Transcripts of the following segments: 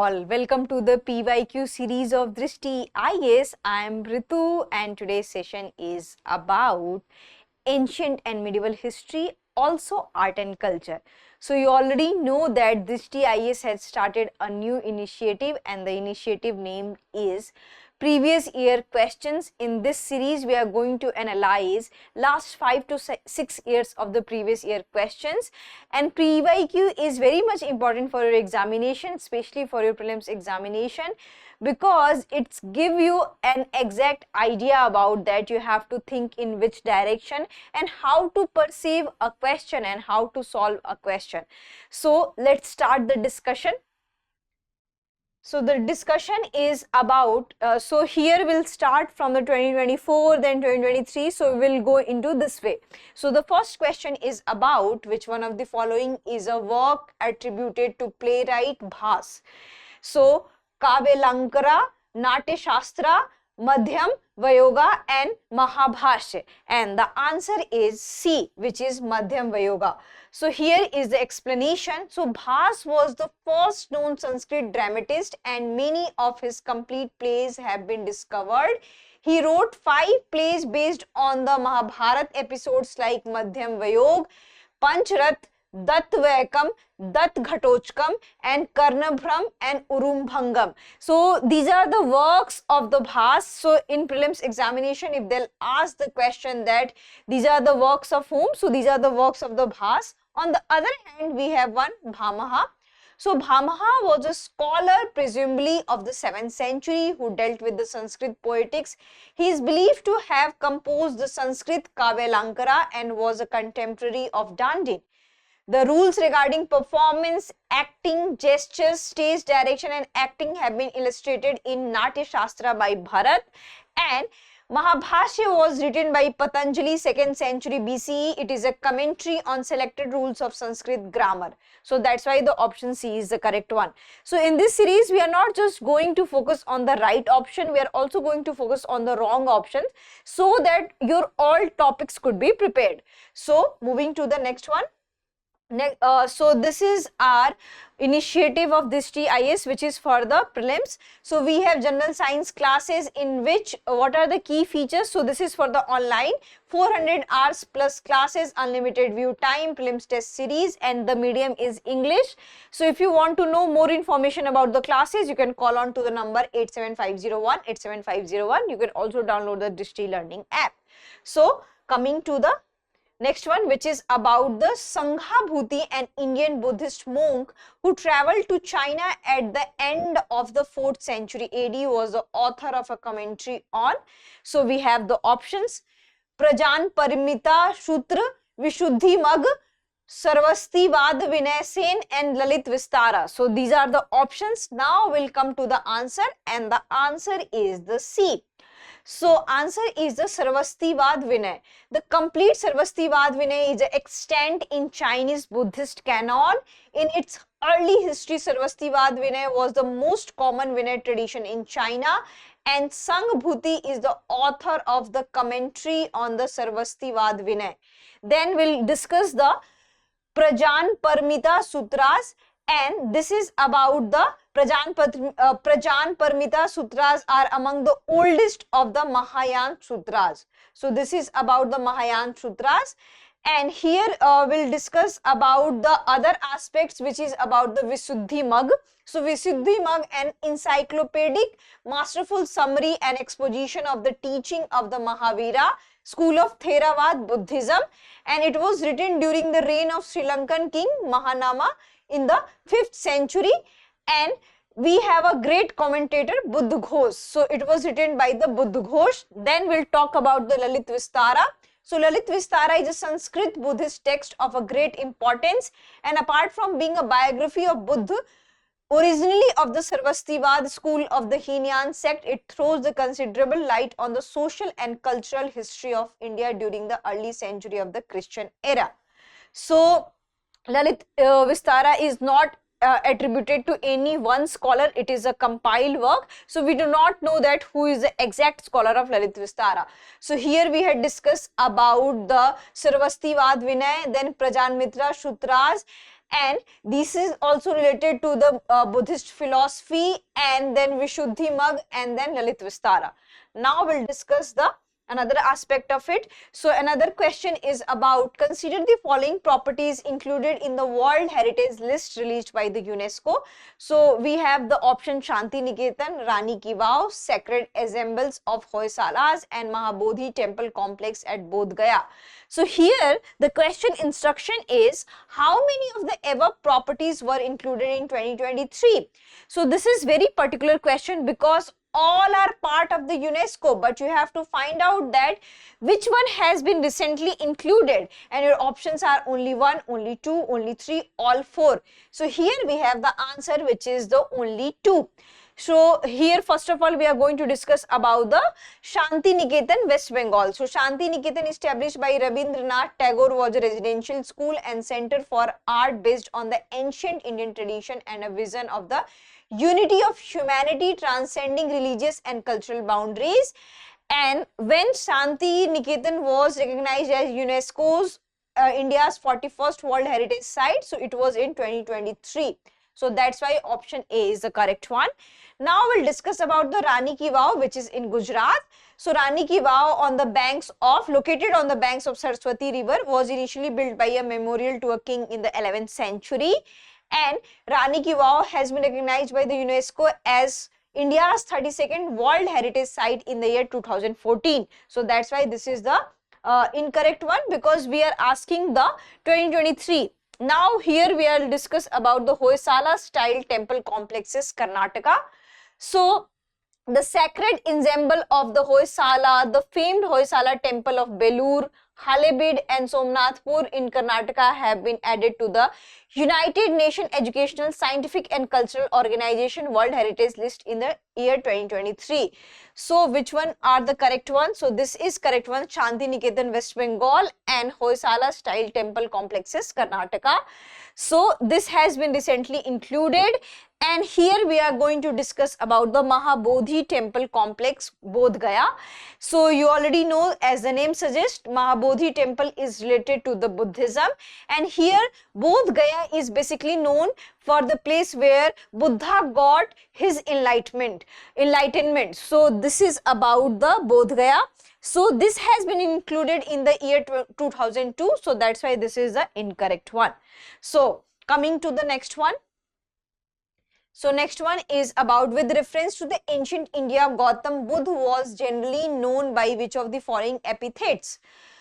all. Welcome to the PYQ series of Drishti IAS. I am Ritu and today's session is about ancient and medieval history, also art and culture. So you already know that Drishti IAS has started a new initiative and the initiative name is Previous Year Questions. In this series, we are going to analyze last 5 to 6 years of the previous year questions, and PYQ is very much important for your examination, especially for your prelims examination, because it's give you an exact idea about that you have to think in which direction and how to perceive a question and how to solve a question. So let's start the discussion. So the discussion is about, so here we'll start from the 2024, then 2023, so we'll go into this way. So the first question is about which one of the following is a work attributed to playwright Bhas. So Kavyalankara, Natya Shastra, Madhyam Vayoga and Mahabhashya, and the answer is C, which is Madhyam Vayoga. So here is the explanation. So Bhas was the first known Sanskrit dramatist and many of his complete plays have been discovered. He wrote 5 plays based on the Mahabharata episodes like Madhyam Vayog, Panchrat, Dattvaikam, Dattghatotchkam and Karnabhram and Urumbhangam. So these are the works of the Bhas. So in prelims examination, if they'll ask the question that these are the works of whom, so these are the works of the Bhas. On the other hand, we have one Bhamaha. So Bhamaha was a scholar presumably of the 7th century who dealt with the Sanskrit poetics. He is believed to have composed the Sanskrit Kavyalankara and was a contemporary of Dandin. The rules regarding performance, acting, gestures, stage direction and acting have been illustrated in Natya Shastra by Bharat, and Mahabhashya was written by Patanjali 2nd century BCE. It is a commentary on selected rules of Sanskrit grammar. So that's why the option C is the correct one. So in this series, we are not just going to focus on the right option, we are also going to focus on the wrong options so that your all topics could be prepared. So moving to the next one. So this is our initiative of Drishti IAS, which is for the prelims. So we have general science classes in which what are the key features. So this is for the online 400 hours plus classes, unlimited view time, prelims test series, and the medium is English. So if you want to know more information about the classes, you can call on to the number 87501 87501. You can also download the Drishti learning app. So coming to the next one, which is about the Sanghabhuti, an Indian Buddhist monk who traveled to China at the end of the 4th century AD, was the author of a commentary on. So we have the options: Prajan Parimita Sutra, Vishuddhi Mag, Sarvastivād Vinay Sen and Lalit Vistara. So these are the options. Now we'll come to the answer, and the answer is the C. So answer is the Sarvastivād Vinay. The complete Sarvastivād Vinay is extant in Chinese Buddhist canon. In its early history, Sarvastivād Vinay was the most common Vinay tradition in China, and Sanghabhuti is the author of the commentary on the Sarvastivād Vinay. Then we'll discuss the Prajan Paramita Sutras, and this is about the Prajan Paramita Sutras are among the oldest of the Mahayana Sutras. So this is about the Mahayana Sutras, and here we'll discuss about the other aspects, which is about the Visuddhi Mag. So Visuddhi Mag, an encyclopedic, masterful summary and exposition of the teaching of the Mahavira school of Theravada Buddhism, and it was written during the reign of Sri Lankan king Mahanama in the 5th century, and we have a great commentator Buddha Ghosh. So it was written by the Buddha Ghosh. Then we'll talk about the Lalit Vistara. So Lalit Vistara is a Sanskrit Buddhist text of a great importance, and apart from being a biography of Buddha, originally of the Sarvastivād school of the Hīnyan sect, it throws the considerable light on the social and cultural history of India during the early century of the Christian era. So Lalit Vistara is not attributed to any one scholar. It is a compiled work, so we do not know that who is the exact scholar of Lalit Vistara. So here we had discussed about the Sarvastivād Vinay, then Prajanmitra Sutras, and this is also related to the Buddhist philosophy, and then Vishuddhimagga, and then Lalit Vistara. Now we'll discuss the another aspect of it. So another question is about, consider the following properties included in the World Heritage List released by the UNESCO. So we have the option Shanti Niketan, Rani Ki Vav, Sacred Assembles of Hoysalas, and Mahabodhi Temple Complex at Bodh Gaya. So here the question instruction is, how many of the above properties were included in 2023? So this is very particular question because all are part of the UNESCO, but you have to find out that which one has been recently included, and your options are only 1, only 2, only 3, all 4. So here we have the answer, which is the only 2. So here first of all we are going to discuss about the Shanti Niketan, West Bengal. So Shanti Niketan, established by Rabindranath Tagore, was a residential school and center for art based on the ancient Indian tradition and a vision of the unity of humanity transcending religious and cultural boundaries. And when Shanti Niketan was recognized as UNESCO's India's 41st World Heritage Site, so it was in 2023. So that's why option A is the correct one. Now we'll discuss about the Rani Ki Vav, which is in Gujarat. So Rani Ki Vav, located on the banks of Saraswati River, was initially built by a memorial to a king in the 11th century. And Rani Ki Vav has been recognized by the UNESCO as India's 32nd World Heritage Site in the year 2014. So that's why this is the incorrect one, because we are asking the 2023. Now here we will discuss about the Hoysala style temple complexes, Karnataka. So the sacred ensemble of the Hoysala, the famed Hoysala temple of Belur, Halebid and Somnathpur in Karnataka have been added to the United Nations Educational, Scientific and Cultural Organization World Heritage List in the year 2023. So which one are the correct ones? So this is correct one, Shanti Niketan, West Bengal, and Hoysala style temple complexes, Karnataka. So this has been recently included. And here we are going to discuss about the Mahabodhi temple complex, Bodh Gaya. So you already know, as the name suggests, Mahabodhi temple is related to the Buddhism, and here Bodh Gaya is basically known for the place where Buddha got his enlightenment. So this is about the Bodh Gaya. So this has been included in the year 2002. So that's why this is the incorrect one. So coming to the next one. So next one is about, with reference to the ancient India, Gautam Buddha was generally known by which of the following epithets?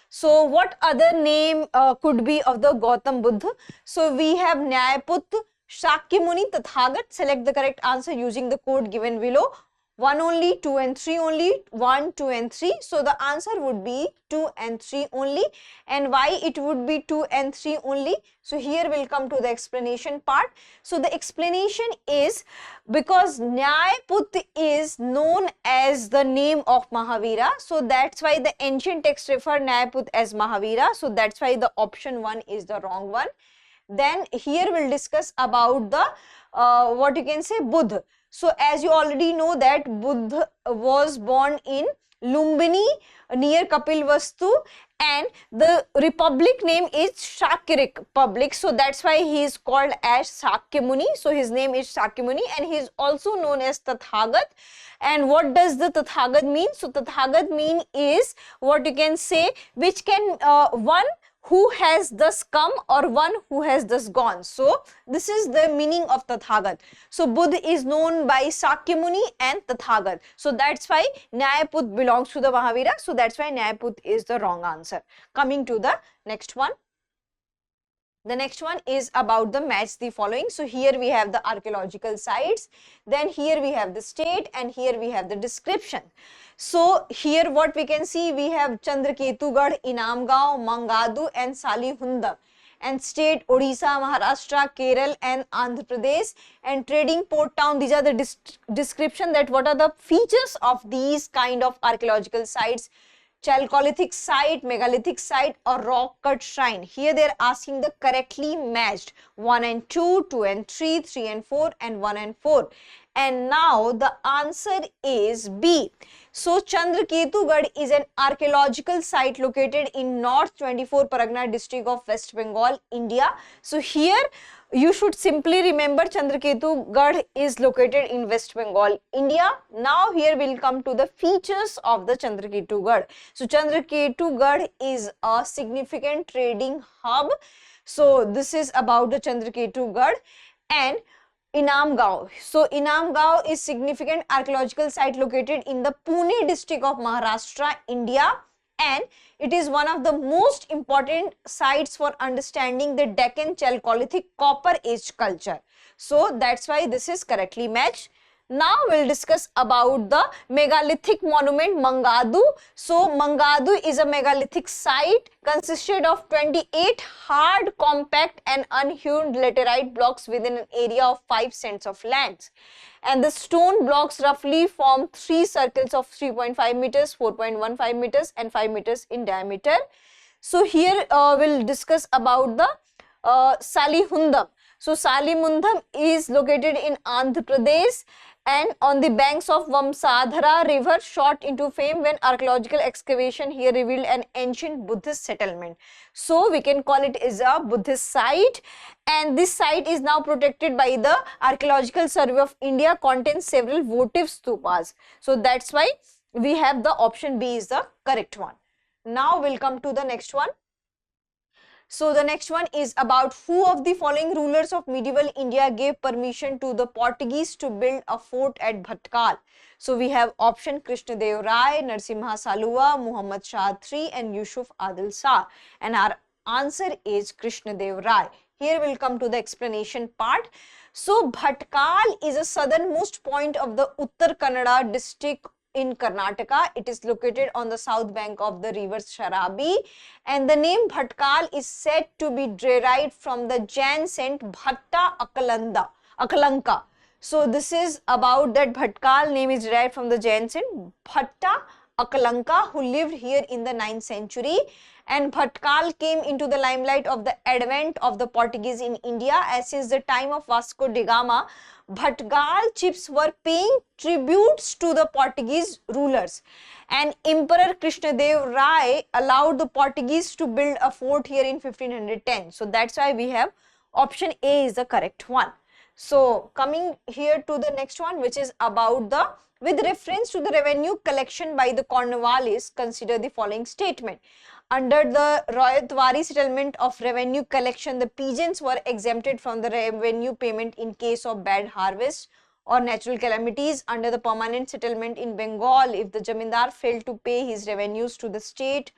So what other name could be of the Gautam Buddha? So we have Nyayaput, Shakyamuni, Tathagat. Select the correct answer using the code given below. 1 only, 2 and 3 only, 1, 2 and 3. So the answer would be 2 and 3 only. And why it would be 2 and 3 only? So here we'll come to the explanation part. So the explanation is because Nyayaput is known as the name of Mahavira. So that's why the ancient texts refer Nyayaput as Mahavira. So that's why the option 1 is the wrong one. Then here we'll discuss about the what you can say, Buddha. So as you already know that Buddha was born in Lumbini near Kapilvastu, and the republic name is Shakya Republic. So that's why he is called as Shakyamuni. So his name is Shakyamuni, and he is also known as Tathagat. And what does the Tathagat mean? So Tathagat mean is what you can say, which can one who has thus come or one who has thus gone. So this is the meaning of Tathagat. So Buddha is known by Shakyamuni and Tathagat. So that's why Nyayaput belongs to the Mahavira. So that's why Nyayaput is the wrong answer. Coming to the next one. The next one is about the match the following. So here we have the archaeological sites, then here we have the state, and here we have the description. So here what we can see, we have Chandraketugarh, Inamgaon, Mangadu and Salihunda, and state Odisha, Maharashtra, Kerala and Andhra Pradesh, and trading port town. These are the description that what are the features of these kind of archaeological sites. Chalcolithic site, megalithic site or rock cut shrine. Here they are asking the correctly matched 1 and 2, 2 and 3, 3 and 4 and 1 and 4. And now the answer is B. So 𝐶�ന്ദ്रकेतुगढ़ is an archaeological site located in North 24 Pargana district of West Bengal, India. So here you should simply remember 𝐶�ന്ദ്रकेतुगढ़ is located in West Bengal, India. Now here we'll come to the features of the 𝐶�ന്ദ്रकेतुगढ़. So 𝐶�ന്ദ്रकेतुगढ़ is a significant trading hub. So this is about the 𝐶�ന്ദ്रकेतुगढ़. And Inamgaon. So Inamgaon is significant archaeological site located in the Pune district of Maharashtra, India, and it is one of the most important sites for understanding the Deccan Chalcolithic Copper Age culture. So that's why this is correctly matched. Now we'll discuss about the megalithic monument Mangadu. So Mangadu is a megalithic site consisted of 28 hard, compact and unhewn laterite blocks within an area of 5 cents of land. And the stone blocks roughly form 3 circles of 3.5 meters, 4.15 meters and 5 meters in diameter. So here we'll discuss about the Salihundam. So Salimundam is located in Andhra Pradesh and on the banks of Vamsadhara river, shot into fame when archaeological excavation here revealed an ancient Buddhist settlement. So we can call it as a Buddhist site, and this site is now protected by the Archaeological Survey of India, contains several votive stupas. So that's why we have the option B is the correct one. Now we'll come to the next one. So the next one is about who of the following rulers of medieval India gave permission to the Portuguese to build a fort at Bhatkal. So we have option Krishnadev Rai, Narsimha Saluva, Muhammad Shah III and Yusuf Adil Shah, and our answer is Krishnadev Rai. Here we'll come to the explanation part. So Bhatkal is a southernmost point of the Uttar Kannada district in Karnataka. It is located on the south bank of the river Sharabi, and the name Bhatkal is said to be derived from the Jain saint Bhatta Akalanka. So this is about that Bhatkal name is derived from the Jain saint Bhatta Akalanka, who lived here in the 9th century. And Bhatkal came into the limelight of the advent of the Portuguese in India, as since the time of Vasco da Gama, Bhatkal chiefs were paying tributes to the Portuguese rulers, and Emperor Krishnadev Rai allowed the Portuguese to build a fort here in 1510. So that's why we have option A is the correct one. So coming here to the next one, which is about the with reference to the revenue collection by the Cornwallis, consider the following statement. Under the Royatwari settlement of revenue collection, the peasants were exempted from the revenue payment in case of bad harvest or natural calamities. Under the permanent settlement in Bengal, if the Jamindar failed to pay his revenues to the state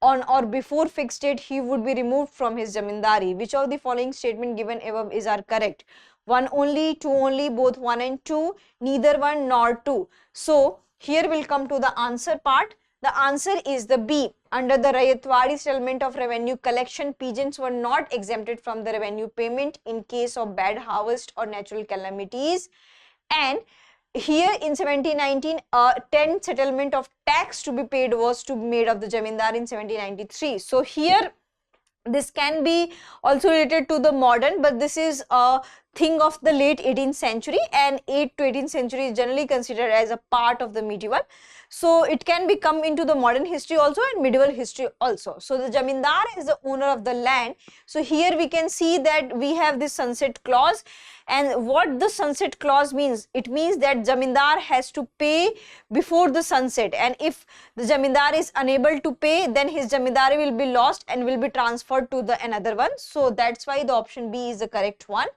on or before fixed date, he would be removed from his Jamindari. Which of the following statement given above is are correct? 1 only, 2 only, both 1 and 2, neither 1 nor 2. So here we'll come to the answer part. The answer is the B. Under the Rayatwari settlement of revenue collection, peasants were not exempted from the revenue payment in case of bad harvest or natural calamities. And here in 1719, a 10 settlement of tax to be paid was to be made of the Jamindar in 1793. So here this can be also related to the modern, but this is a thing of the late 18th century, and 8th to 18th century is generally considered as a part of the medieval. So it can become into the modern history also and medieval history also. So the Jamindar is the owner of the land. So here we can see that we have this sunset clause, and what the sunset clause means, it means that Jamindar has to pay before the sunset, and if the Jamindar is unable to pay, then his Jamindari will be lost and will be transferred to the another one. So that's why the option B is the correct one.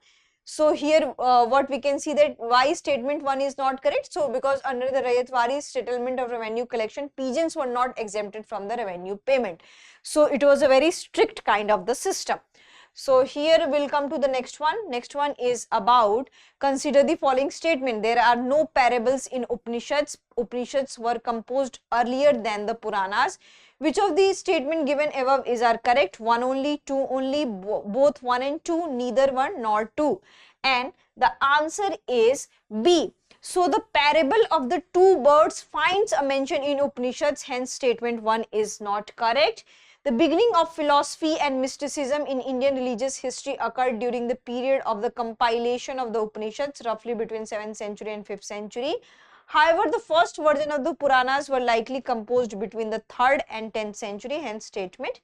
So here what we can see that why statement 1 is not correct. So because under the Rayatwari settlement of revenue collection, peasants were not exempted from the revenue payment. So it was a very strict kind of the system. So here we'll come to the next one. Next one is about consider the following statement. There are no parables in Upanishads. Upanishads were composed earlier than the Puranas. Which of these statement given above is are correct? 1 only, 2 only, both 1 and 2, neither 1 nor 2. And the answer is B. So the parable of the two birds finds a mention in Upanishads, hence statement 1 is not correct. The beginning of philosophy and mysticism in Indian religious history occurred during the period of the compilation of the Upanishads, roughly between 7th century and 5th century. However, the first version of the Puranas were likely composed between the 3rd and 10th century, hence statement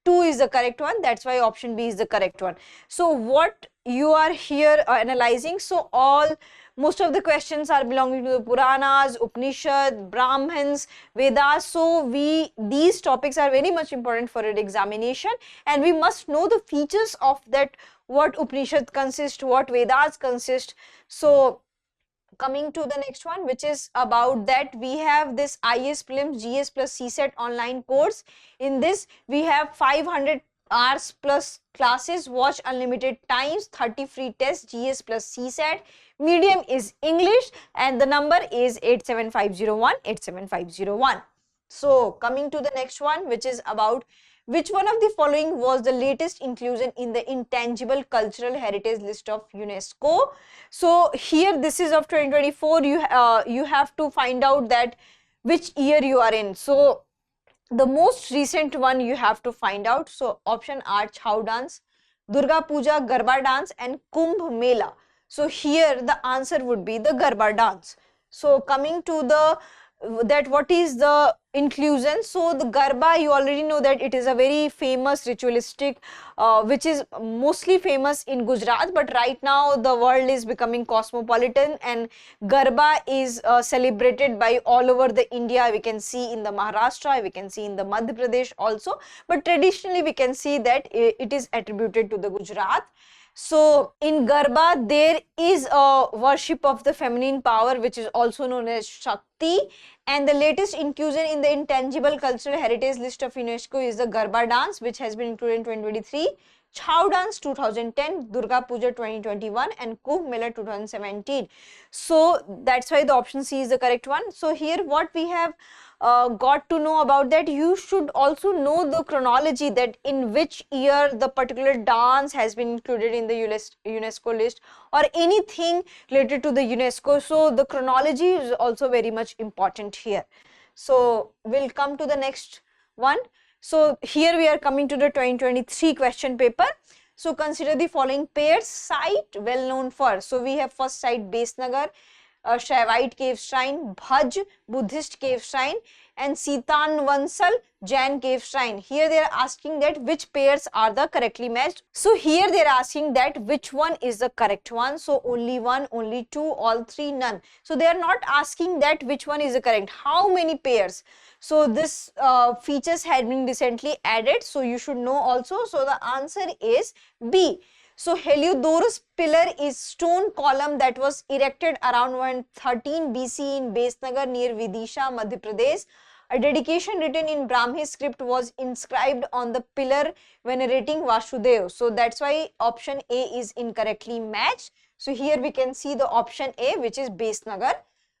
2 is the correct one. That's why option B is the correct one. So what you are here analyzing, so most of the questions are belonging to the Puranas, Upanishad, Brahmins, Vedas. So these topics are very much important for your examination, and we must know the features of that, what Upanishad consist, what Vedas consist. So coming to the next one, which is about that, we have this IAS Prelims GS plus CSET online course. In this we have 500 hours plus classes, watch unlimited times, 30 free tests, GS plus CSET. Medium is English and the number is 87501 87501. So coming to the next one, which is about which one of the following was the latest inclusion in the intangible cultural heritage list of UNESCO? So here this is of 2024. You have to find out that which year you are in. So the most recent one you have to find out. So option are Chhau dance, Durga Puja, Garba dance and Kumbh Mela. So here the answer would be the Garba dance. So coming to the what is the inclusion. So the Garba, you already know that it is a very famous ritualistic which is mostly famous in Gujarat, but right now the world is becoming cosmopolitan and Garba is celebrated by all over the India. We can see in the Maharashtra, we can see in the Madhya Pradesh also, but traditionally we can see that it is attributed to the Gujarat. So in Garba there is a worship of the feminine power, which is also known as Shakti, and the latest inclusion in the intangible cultural heritage list of UNESCO is the Garba dance, which has been included in 2023, Chhau dance 2010, Durga Puja 2021 and Kumbh Mela 2017. So that's why the option C is the correct one. So here what we have got to know about that, you should also know the chronology, that in which year the particular dance has been included in the UNESCO list or anything related to the UNESCO. So the chronology is also very much important here. So we'll come to the next one. So here we are coming to the 2023 question paper. So consider the following pairs. Site well known for. So we have first site Besnagar, Shaivite cave shrine, Bhaj Buddhist cave shrine and Sitanvansal Jain cave shrine. Here they are asking that which pairs are the correctly matched. So here they are asking that which one is the correct one. So only one, only two, all three, none. So they are not asking that which one is the correct, how many pairs. So this features had been recently added, so you should know also. So the answer is B. So Heliodorus pillar is stone column that was erected around 113 BC in Besnagar near Vidisha, Madhya Pradesh. A dedication written in Brahmi script was inscribed on the pillar venerating Vasudeva. So that's why option A is incorrectly matched. So here we can see the option A, which is Besnagar.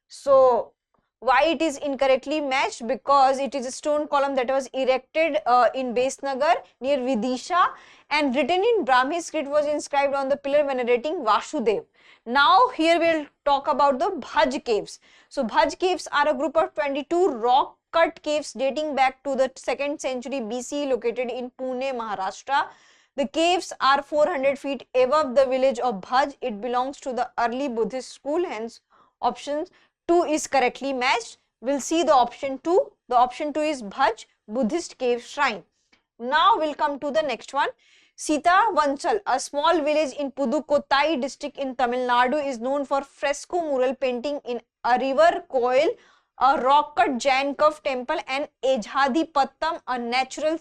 So why it is incorrectly matched? Because it is a stone column that was erected in Besnagar near Vidisha and written in Brahmi script was inscribed on the pillar venerating Vasudeva. Now here we'll talk about the Bhaj caves. So Bhaj caves are a group of 22 rock cut caves dating back to the 2nd century BC located in Pune, Maharashtra. The caves are 400 feet above the village of Bhaj. It belongs to the early Buddhist school, hence option 2 is correctly matched. We'll see the option 2. The option 2 is Bhaj Buddhist cave shrine. Now we'll come to the next one. Sitavansal, a small village in Pudukkottai district in Tamil Nadu, is known for fresco mural painting in a river coil, a rock-cut Jain cave temple and Ejhadipattam, a natural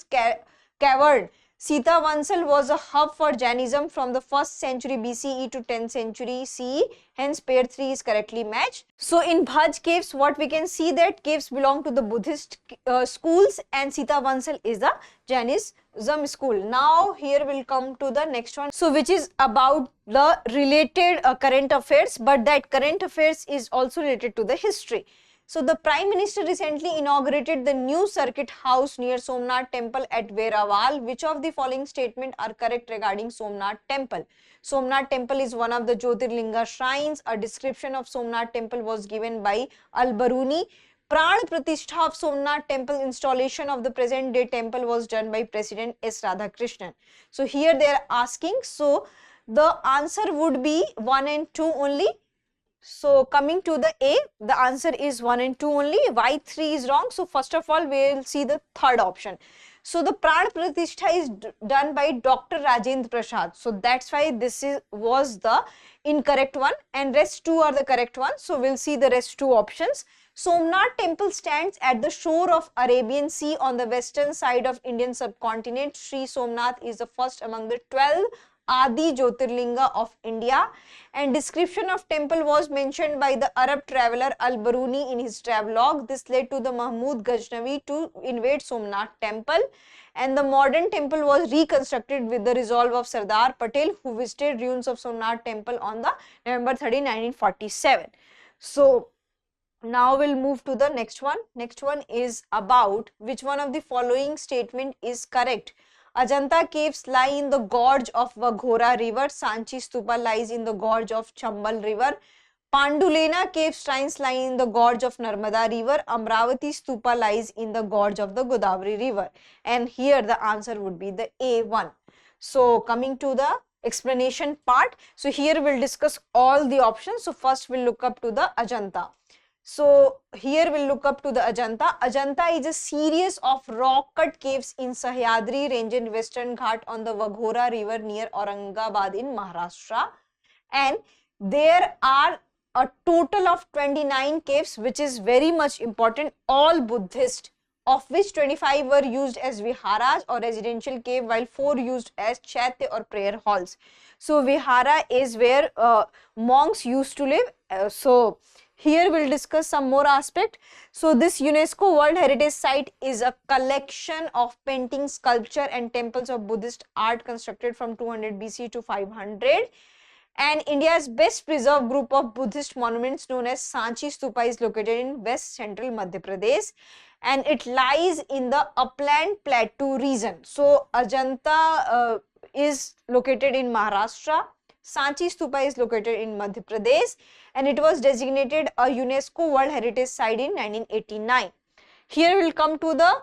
cavern. Sitavansal was a hub for Jainism from the 1st century BCE to 10th century CE, hence pair 3 is correctly matched. So in Bhaj caves, what we can see that caves belong to the Buddhist schools and Sitavansal is the Jainism school. Now here we'll come to the next one, so which is about the related current affairs, but that current affairs is also related to the history. So the Prime Minister recently inaugurated the new circuit house near Somnath temple at Veeraval. Which of the following statements are correct regarding Somnath temple? Somnath temple is one of the Jyotirlinga shrines. A description of Somnath temple was given by Al-Baruni. Pran Pratishtha of Somnath temple, installation of the present day temple was done by President S. Radhakrishnan. So here they are asking, so the answer would be 1 and 2 only. So coming to the A, the answer is 1 and 2 only. Why 3 is wrong? So first of all, we will see the third option. So the Pran Pratishtha is done by Dr. Rajendra Prasad. So that's why this was the incorrect one, and rest 2 are the correct one. So we'll see the rest 2 options. Somnath temple stands at the shore of Arabian Sea on the western side of Indian subcontinent. Sri Somnath is the first among the 12 Adi Jyotirlinga of India, and description of temple was mentioned by the Arab traveller Al-Baruni in his travelogue. This led to the Mahmud Ghaznavi to invade Somnath temple, and the modern temple was reconstructed with the resolve of Sardar Patel, who visited ruins of Somnath temple on the November 13, 1947. So now we'll move to the next one. Next one is about which one of the following statement is correct. Ajanta caves lie in the gorge of Vaghora river. Sanchi stupa lies in the gorge of Chambal river. Pandulena cave shrines lie in the gorge of Narmada river. Amravati stupa lies in the gorge of the Godavari river. And here the answer would be the A1. So coming to the explanation part. So here we'll discuss all the options. So first we'll look up to the Ajanta. So here we'll look up to the Ajanta. Ajanta is a series of rock-cut caves in Sahyadri range in Western Ghat on the Vaghora river near Aurangabad in Maharashtra. And there are a total of 29 caves, which is very much important, all Buddhist, of which 25 were used as viharas or residential cave, while 4 used as chaitya or prayer halls. So vihara is where monks used to live. Here we'll discuss some more aspect. So this UNESCO World Heritage Site is a collection of paintings, sculpture and temples of Buddhist art constructed from 200 BC to 500. And India's best preserved group of Buddhist monuments known as Sanchi Stupa is located in West Central Madhya Pradesh, and it lies in the upland plateau region. So Ajanta is located in Maharashtra. Sanchi Stupa is located in Madhya Pradesh, and it was designated a UNESCO World Heritage Site in 1989. Here we will come to the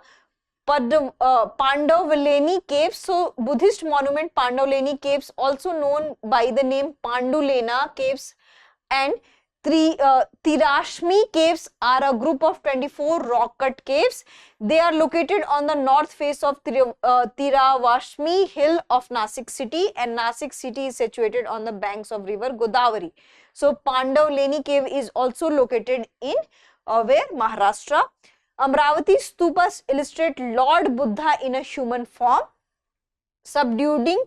Pandavleni caves. So Buddhist monument Pandavleni caves, also known by the name Pandulena caves, and Tirashmi caves are a group of 24 rock-cut caves. They are located on the north face of Tiravashmi hill of Nasik city, and Nasik city is situated on the banks of river Godavari. So Pandavleni cave is also located in where? Maharashtra. Amravati stupas illustrate Lord Buddha in a human form, subduing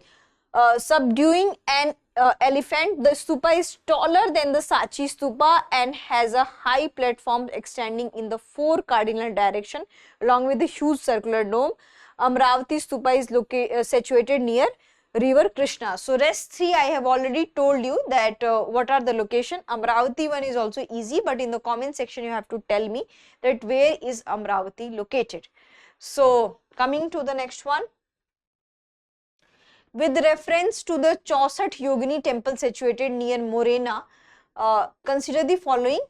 an elephant. The stupa is taller than the Sachi stupa and has a high platform extending in the 4 cardinal direction along with a huge circular dome. Amravati stupa is situated near river Krishna. So rest 3 I have already told you that what are the location. Amravati one is also easy, but in the comment section you have to tell me that where is Amravati located. So coming to the next one. With reference to the Chaussat Yogini temple situated near Morena, consider the following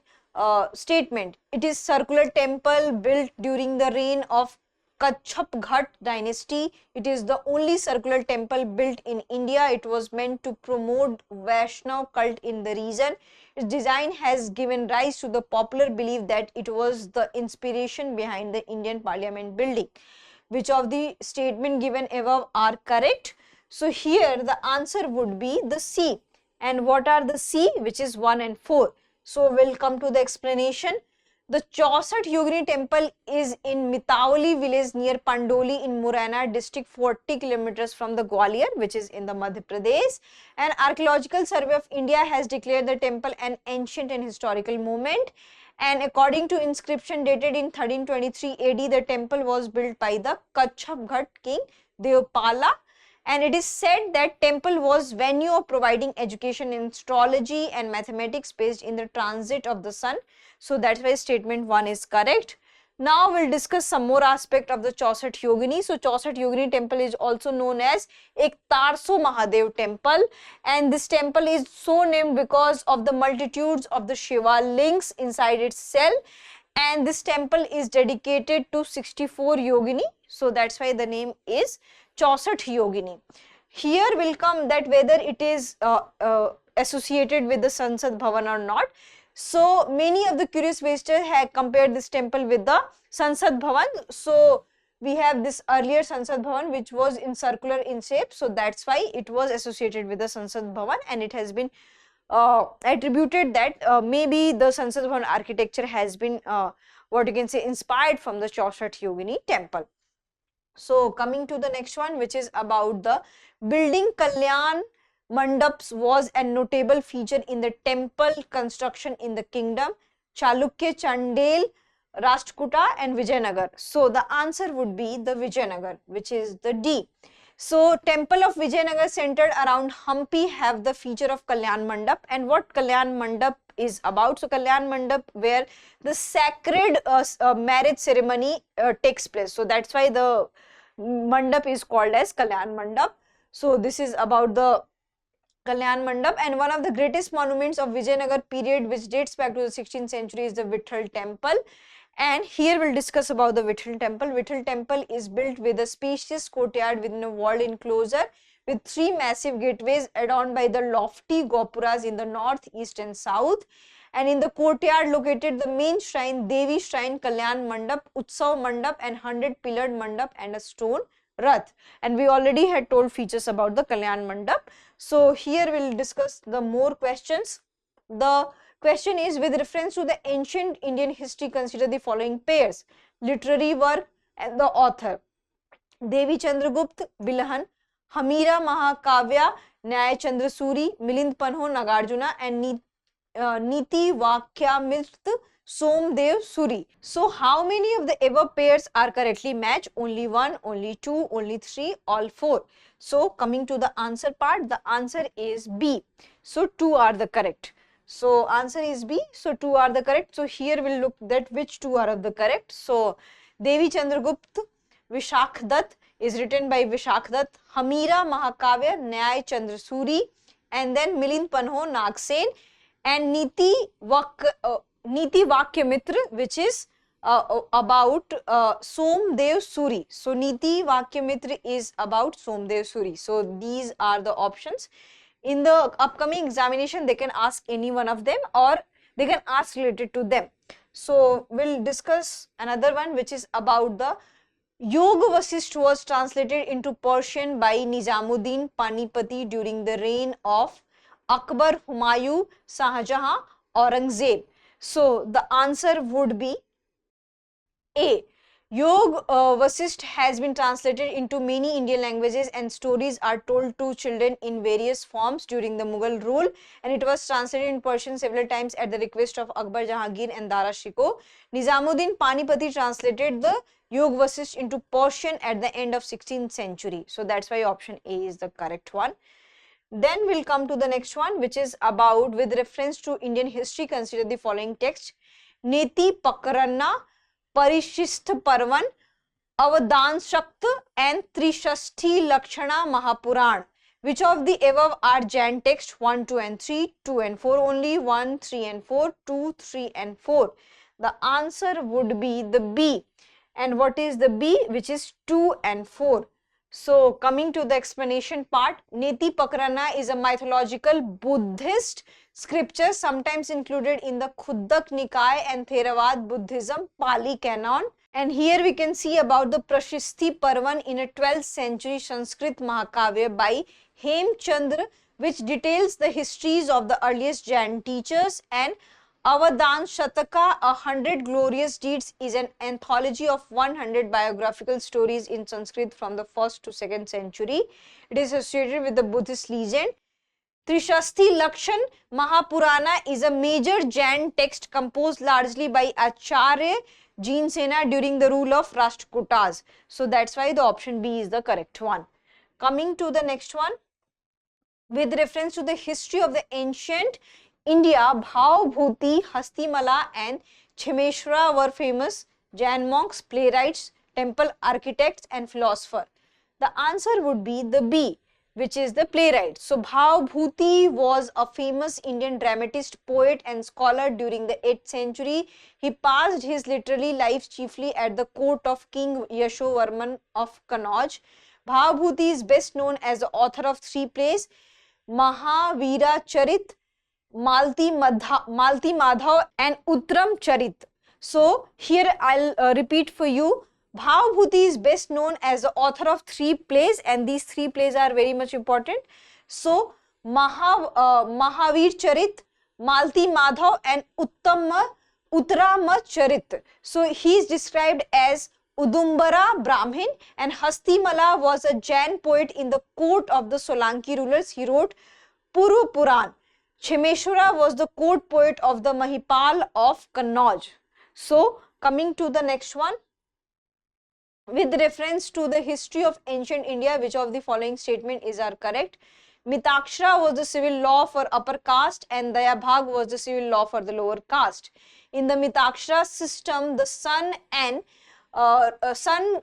statement. It is circular temple built during the reign of Kachap dynasty. It is the only circular temple built in India. It was meant to promote Vaishnav cult in the region. Its design has given rise to the popular belief that it was the inspiration behind the Indian Parliament building. Which of the statement given above are correct? So here the answer would be the C. And what are the C? Which is 1 and 4. So we'll come to the explanation. The Chaussat Yogini temple is in Mitauli village near Pandoli in Morena district, 40 kilometers from the Gwalior, which is in the Madhya Pradesh. An Archaeological Survey of India has declared the temple an ancient and historical monument. And according to inscription dated in 1323 AD, the temple was built by the Kachap king Devpala. And it is said that temple was venue of providing education in astrology and mathematics based in the transit of the sun. So that's why statement 1 is correct. Now we'll discuss some more aspect of the Chaussat Yogini. So Chaussat Yogini temple is also known as Ektarso Mahadev temple, and this temple is so named because of the multitudes of the Shiva links inside its cell. and this temple is dedicated to 64 yogini, so that's why the name is 64 yogini. Here will come that whether it is associated with the Sansad Bhavan or not. So many of the curious visitors have compared this temple with the Sansad Bhavan. So we have this earlier Sansad Bhavan which was in circular in shape, so that's why it was associated with the Sansad Bhavan, and it has been attributed that maybe the Sansad Bhavan architecture has been what you can say inspired from the 64 Yogini temple. So coming to the next one, which is about the building Kalyan Mandaps was a notable feature in the temple construction in the kingdom Chalukya, Chandel, Rashtrakuta and Vijayanagar. So the answer would be the Vijayanagar, which is the D. So temple of Vijayanagar centered around Hampi have the feature of Kalyan Mandap. And what Kalyan Mandap is about? So Kalyan Mandap where the sacred marriage ceremony takes place. So that's why the Mandap is called as Kalyan Mandap. So this is about the Kalyan Mandap, and one of the greatest monuments of Vijayanagar period which dates back to the 16th century is the Vitthal temple. And here we'll discuss about the Vitthal temple. Vitthal temple is built with a spacious courtyard within a walled enclosure with 3 massive gateways adorned by the lofty gopuras in the north, east and south. And in the courtyard located the main shrine, Devi shrine, Kalyan Mandap, Utsav Mandap and 100-pillared Mandap and a stone Rath. And we already had told features about the Kalyan Mandap. So here we'll discuss the more questions. The question is, with reference to the ancient Indian history, consider the following pairs: literary work and the author. Devi Chandragupta, Bilahan, Hamira Mahakavya, Nyaya Chandrasuri, Milind Panho, Nagarjuna and Niti Vakyamit Somdev Suri. So how many of the above pairs are correctly matched? Only 1, only 2, only 3, all 4. So coming to the answer part, the answer is B. So 2 are the correct. So answer is B. So 2 are the correct. So here we'll look at which 2 are of the correct. So Devi Chandragupta Vishakdatt is written by Vishakdatt, Hamira Mahakavya Nyaya Chandrasuri, and then Milind Panho Nagsen, and Niti Vakyamitra, which is about Somdev Suri. So Niti Vakyamitra is about Somdev Suri. So these are the options. In the upcoming examination, they can ask any one of them or they can ask related to them. So we'll discuss another one which is about the Yoga Vasisht was translated into Persian by Nizamuddin Panipati during the reign of Akbar, Humayun, Shahjahan, Aurangzeb. So the answer would be A. Yoga Vasisht has been translated into many Indian languages and stories are told to children in various forms during the Mughal rule, and it was translated in Persian several times at the request of Akbar, Jahangir and Dara Shikoh. Nizamuddin Panipati translated the Yoga Vasisht into Persian at the end of 16th century. So that's why option A is the correct one. Then we'll come to the next one, which is about, with reference to Indian history, consider the following text: Neti Pakranna, Parishistha Parvan, Avadhan Shakt and Trishashti Lakshana Mahapuran. Which of the above are Jain text? 1, 2 and 3, 2 and 4 only, 1, 3 and 4, 2, 3 and 4. The answer would be the B. And what is the B? Which is 2 and 4. So coming to the explanation part, Neti Pakranna is a mythological Buddhist scripture sometimes included in the Khuddak Nikaya and Theravada Buddhism Pali canon. And here we can see about the Prashishti Parvan in a 12th century Sanskrit Mahakavya by Hemchandra, which details the histories of the earliest Jain teachers, and Avadhan Shataka, 100 Glorious Deeds, is an anthology of 100 biographical stories in Sanskrit from the 1st to 2nd century. It is associated with the Buddhist legend. Trishashti Lakshan Mahapurana is a major Jain text composed largely by Acharya Jinsena during the rule of Rashtrakutas. So that's why the option B is the correct one. Coming to the next one, with reference to the history of the ancient India, Bhav, Bhuti, Hastimala and Chemeshwara were famous Jain monks, playwrights, temple architects and philosophers. The answer would be the B. which is the playwright. So 𝐵𝐻 was a famous Indian dramatist, poet and scholar during the 8th century. He passed his literary life chiefly at the court of King Yashovarman of Kannauj. 𝐵𝐻 is best known as the author of 3 plays, Mahavira Charit, Malti Madhav and Uttram Charit. So here I'll repeat for you. 𝐵𝐻 is best known as the author of 3 plays, and these 3 plays are very much important. So Mahavir Charit, Malti Madhav and Uttarama Charit. So he is described as Udumbara Brahmin, and Hastimala was a Jain poet in the court of the Solanki rulers. He wrote Puru Puran. Chemeshwara was the court poet of the Mahipal of Kannauj. So coming to the next one. With reference to the history of ancient India, which of the following statement is correct? Mitakshara was the civil law for upper caste and Dayabhag was the civil law for the lower caste. In the Mitakshara system, the son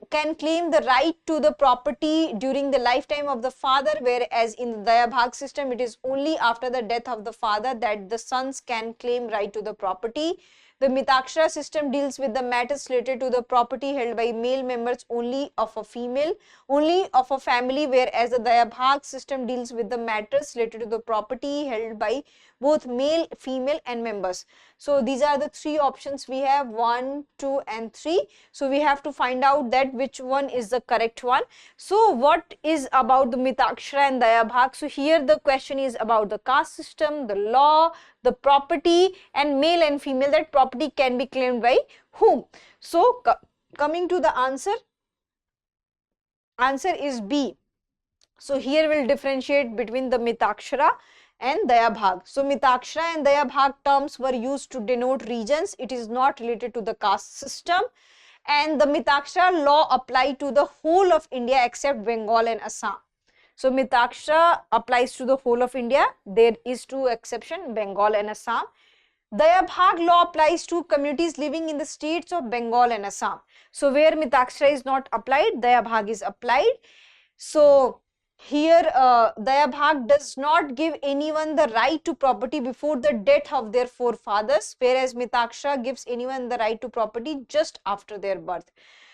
can claim the right to the property during the lifetime of the father, whereas in the Dayabhag system, it is only after the death of the father that the sons can claim right to the property. The Mitakshara system deals with the matters related to the property held by male members only of a family, whereas the Dayabhag system deals with the matters related to the property held by both male, female and members. So these are the 3 options we have, 1, 2 and 3. So we have to find out that which one is the correct one. So what is about the Mitakshara and Dayabhag? So here the question is about the caste system, the law, the property and male and female, that property can be claimed by whom. So coming to the answer is B. So here we'll differentiate between the Mitakshara and Dayabhag. So Mitakshara and Dayabhag terms were used to denote regions. It is not related to the caste system, and the Mitakshara law applied to the whole of India except Bengal and Assam. So Mitakshara applies to the whole of India. There is 2 exceptions, Bengal and Assam. Dayabhag law applies to communities living in the states of Bengal and Assam. So where Mitakshara is not applied, Dayabhag is applied. So here Dayabhag does not give anyone the right to property before the death of their forefathers, whereas Mitakshara gives anyone the right to property just after their birth.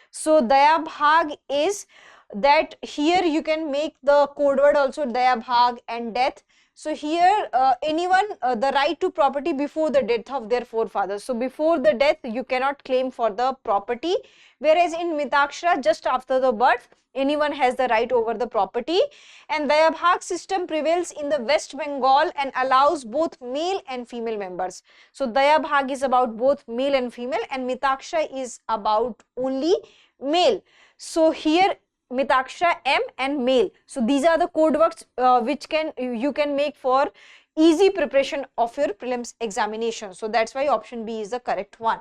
So Dayabhag is that here you can make the code word also Dayabhag and death. So here anyone the right to property before the death of their forefathers. So before the death you cannot claim for the property, whereas in Mitakshara just after the birth anyone has the right over the property. And Dayabhag system prevails in the West Bengal and allows both male and female members. So Dayabhag is about both male and female, and Mitakshara is about only male. So here Mitakshara M and male. So these are the code words which you can make for easy preparation of your prelims examination. So that's why option B is the correct one.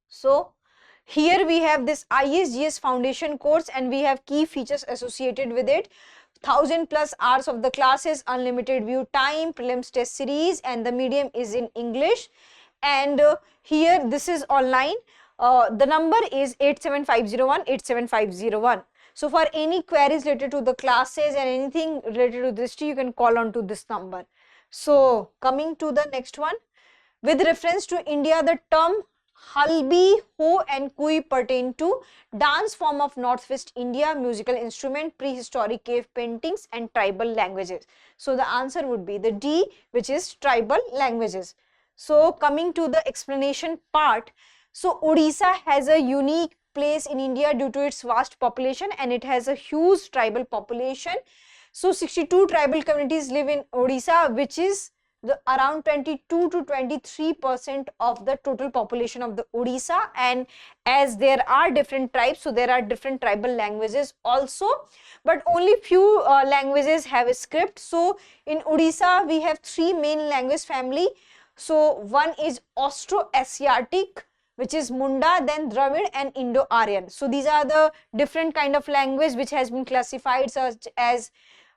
So here we have this IAS foundation course and we have key features associated with it. 1000+ hours of the classes, unlimited view time, prelims test series, and the medium is in English. And here this is online. The number is 87501 87501. So for any queries related to the classes and anything related to Drishti, you can call on to this number. So coming to the next one, with reference to India, the term Halbi, Ho and Kui pertain to dance form of Northwest India, musical instrument, prehistoric cave paintings and tribal languages. So the answer would be the D, which is tribal languages. So coming to the explanation part, so Odisha has a unique place in India due to its vast population and it has a huge tribal population. So 62 tribal communities live in Odisha, which is around 22 to 23% of the total population of the Odisha. And as there are different tribes, so there are different tribal languages also, but only few languages have a script. So in Odisha we have 3 main language family. So one is Austro-Asiatic, which is Munda, then Dravid and Indo-Aryan. So these are the different kind of language which has been classified, such as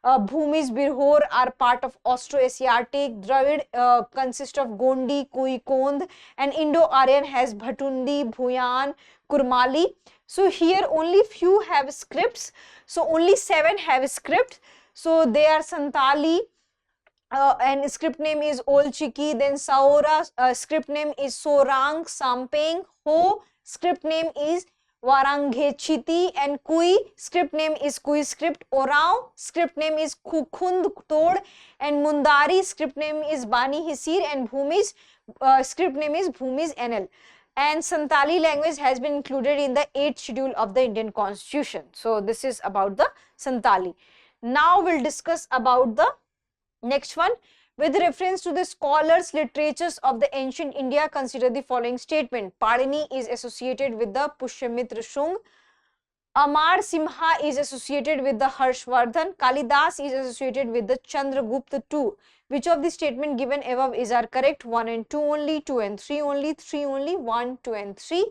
Bhumis, Birhor are part of Austro-Asiatic, Dravid consist of Gondi, Kui, Kondh, and Indo-Aryan has Bhatundi, Bhuyan, Kurmali. So here only few have scripts, so only 7 have scripts. So they are Santali, and script name is 𝐈𝐀𝐒. Then Saora, script name is Sorang Sampeng. Ho, script name is 𝐕𝐀𝐒, and Kui, script name is Kui script. Orao, script name is Kukhund Tod, and Mundari, script name is Bani Hisir, and Bhumi's script name is Bhumi's NL. And Santali language has been included in the 8th schedule of the Indian Constitution. So this is about the Santali. Now we'll discuss about the next one. With reference to the scholars, literatures of the ancient India, consider the following statement. Padini is associated with the Pushyamitra Shung. Amar Simha is associated with the Harshvardhan. Kalidas is associated with the Chandragupta II. Which of the statement given above is are correct? 1 and 2 only, 2 and 3 only, 3 only, 1, 2 and 3.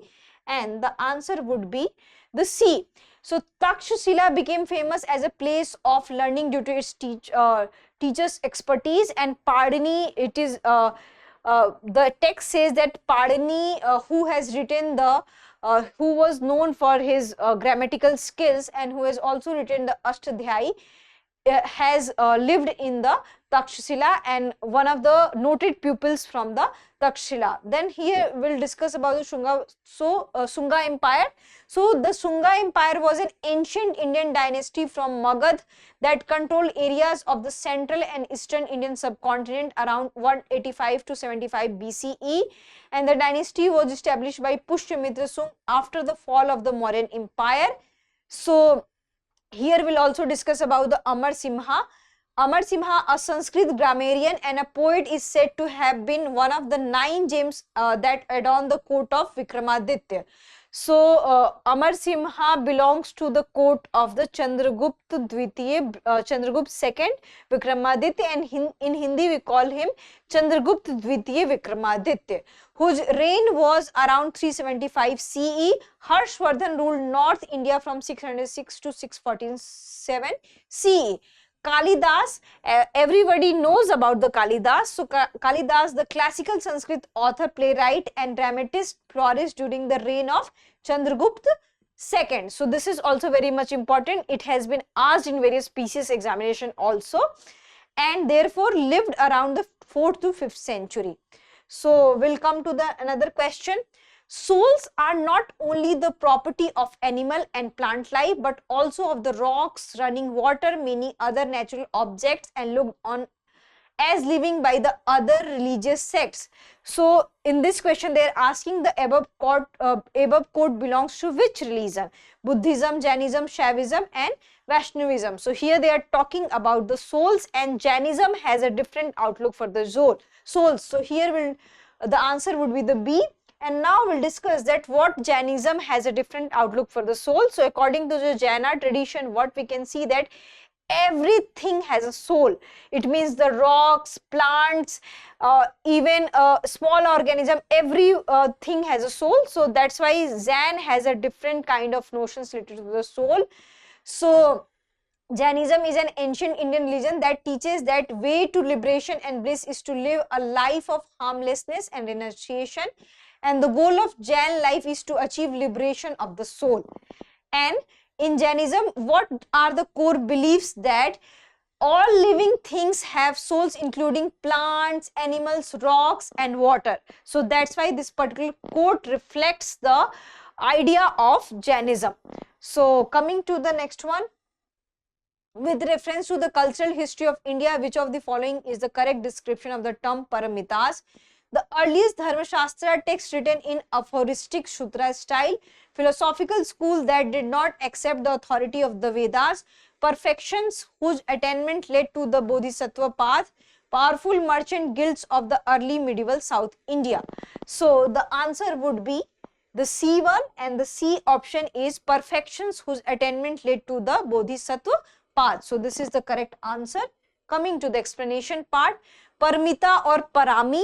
And the answer would be the C. So Takshashila became famous as a place of learning due to its teachers' expertise, and Padini, it is the text says that Padini, who has written the who was known for his grammatical skills and who has also written the Ashtadhyayi, has lived in the Takshashila and one of the noted pupils from the Takshashila. Then here we'll discuss about the Sunga Empire. So the Sunga Empire was an ancient Indian dynasty from Magad that controlled areas of the central and eastern Indian subcontinent around 185 to 75 BCE, and the dynasty was established by Pushyamitra Sung after the fall of the Mauryan Empire. So here we'll also discuss about the Amar Simha. Amar Simha, a Sanskrit grammarian and a poet, is said to have been one of the 9 gems that adorn the court of Vikramaditya. So Amar Simha belongs to the court of the Chandragupta II Vikramaditya, and in Hindi we call him Chandragupta II Vikramaditya, whose reign was around 375 CE. Harshvardhan ruled North India from 606 to 647 CE. Kalidas, everybody knows about the Kalidas. So Kalidas, the classical Sanskrit author, playwright and dramatist, flourished during the reign of Chandragupta II. So this is also very much important. It has been asked in various PCS examination also, and therefore lived around the 4th to 5th century. So we'll come to the another question. Souls are not only the property of animal and plant life, but also of the rocks, running water, many other natural objects, and looked on as living by the other religious sects. So in this question they are asking the above quote belongs to which religion? Buddhism, Jainism, Shaivism and Vaishnavism. So here they are talking about the souls, and Jainism has a different outlook for the souls. So here the answer would be the B. And now we'll discuss that what Jainism has a different outlook for the soul. So according to the Jaina tradition, what we can see that everything has a soul. It means the rocks, plants, even a small organism, everything has a soul. So that's why Jain has a different kind of notions related to the soul. So Jainism is an ancient Indian religion that teaches that way to liberation and bliss is to live a life of harmlessness and renunciation. And the goal of Jain life is to achieve liberation of the soul. And in Jainism, what are the core beliefs? That all living things have souls, including plants, animals, rocks and water. So that's why this particular quote reflects the idea of Jainism. So coming to the next one. With reference to the cultural history of India, which of the following is the correct description of the term paramitas? The earliest Dharma Shastra text written in aphoristic Sutra style, philosophical school that did not accept the authority of the Vedas, perfections whose attainment led to the Bodhisattva path, powerful merchant guilds of the early medieval South India. So the answer would be the C1, and the C option is perfections whose attainment led to the Bodhisattva path. So this is the correct answer. Coming to the explanation part, Paramita or Parami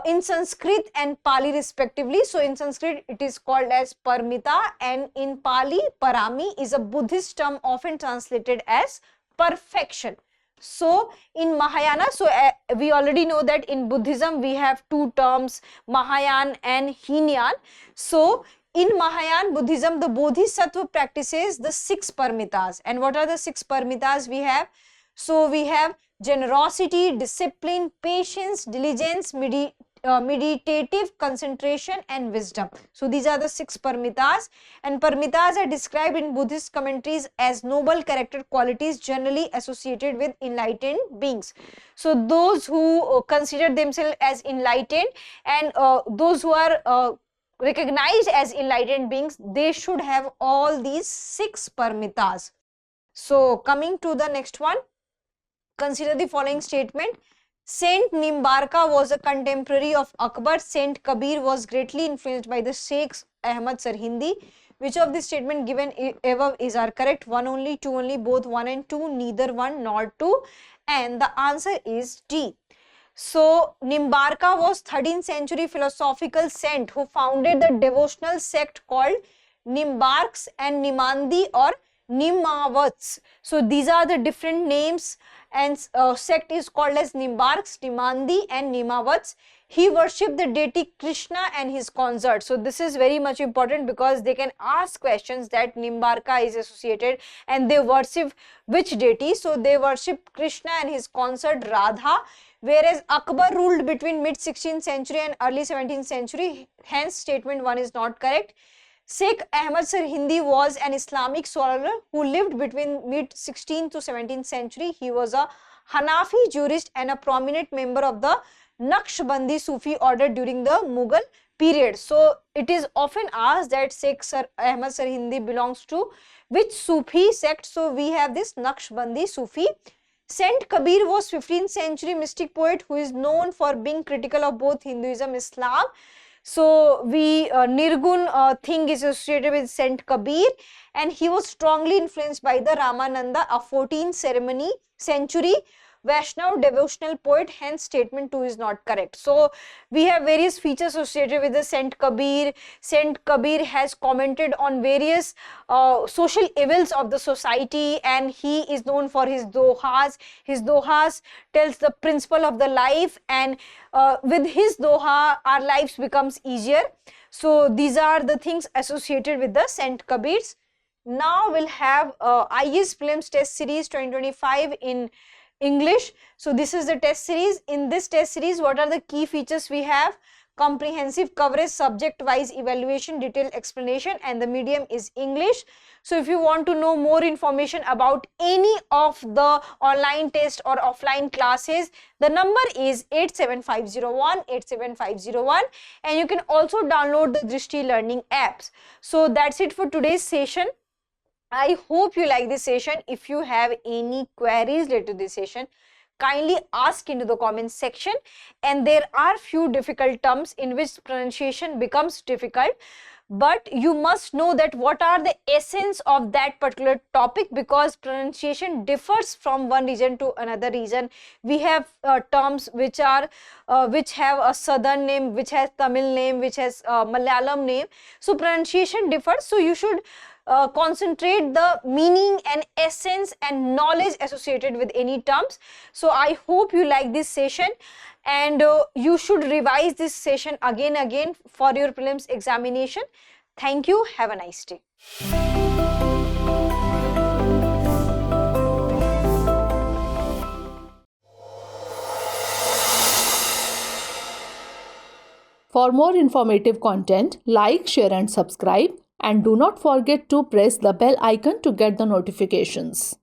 in Sanskrit and Pali respectively. So in Sanskrit it is called as Paramita, and in Pali Parami is a Buddhist term often translated as perfection. So in Mahayana, so we already know that in Buddhism we have two terms, Mahayana and Hinayan. So in Mahayana Buddhism, the Bodhisattva practices the 6 paramitas. And what are the 6 paramitas we have? So we have generosity, discipline, patience, diligence, meditative concentration and wisdom. So these are the 6 paramitas, and paramitas are described in Buddhist commentaries as noble character qualities generally associated with enlightened beings. So those who consider themselves as enlightened and those who are recognized as enlightened beings, they should have all these 6 paramitas. So coming to the next one, consider the following statement. Saint Nimbarka was a contemporary of Akbar. Saint Kabir was greatly influenced by the Sheikhs Ahmad Sarhindi. Which of the statement given above is are correct? 1 only, 2 only, both 1 and 2, neither 1 nor 2, and the answer is D. So Nimbarka was 13th century philosophical saint who founded the devotional sect called Nimbarks and Nimandi or Nimavats. So these are the different names, and sect is called as Nimbarks, Nimandi and Nimavats. He worshipped the deity Krishna and his consort. So this is very much important because they can ask questions that Nimbarka is associated and they worship which deity. So they worship Krishna and his consort Radha, whereas Akbar ruled between mid 16th century and early 17th century. Hence statement 1 is not correct. Sheikh Ahmad Sarhindi was an Islamic scholar who lived between mid 16th to 17th century. He was a Hanafi jurist and a prominent member of the Naqshbandi Sufi order during the Mughal period. So it is often asked that Sheikh Ahmad Sarhindi belongs to which Sufi sect. So we have this Naqshbandi Sufi. Saint Kabir was 15th century mystic poet who is known for being critical of both Hinduism and Islam. So we Nirgun thing is associated with Saint Kabir, and he was strongly influenced by the Ramananda, a 14th century Vaishnav devotional poet. Hence statement 2 is not correct. So we have various features associated with the Saint Kabir. Saint Kabir has commented on various social evils of the society, and he is known for his dohas. His dohas tells the principle of the life, and with his doha our lives becomes easier. So these are the things associated with the Saint Kabirs. Now we'll have IAS Prelims Test Series 2025 in English. So this is the test series. In this test series, what are the key features we have? Comprehensive coverage, subject-wise evaluation, detailed explanation, and the medium is English. So if you want to know more information about any of the online test or offline classes, the number is 87501, and you can also download the Drishti learning apps. So that's it for today's session. I hope you like this session. If you have any queries related to this session, kindly ask into the comment section. And there are few difficult terms in which pronunciation becomes difficult, but you must know that what are the essence of that particular topic, because pronunciation differs from one region to another region. We have terms which are which have a southern name, which has Tamil name, which has Malayalam name. So pronunciation differs. So you should concentrate the meaning and essence and knowledge associated with any terms. So I hope you like this session, and you should revise this session again for your prelims examination. Thank you. Have a nice day. For more informative content, like, share and subscribe, and do not forget to press the bell icon to get the notifications.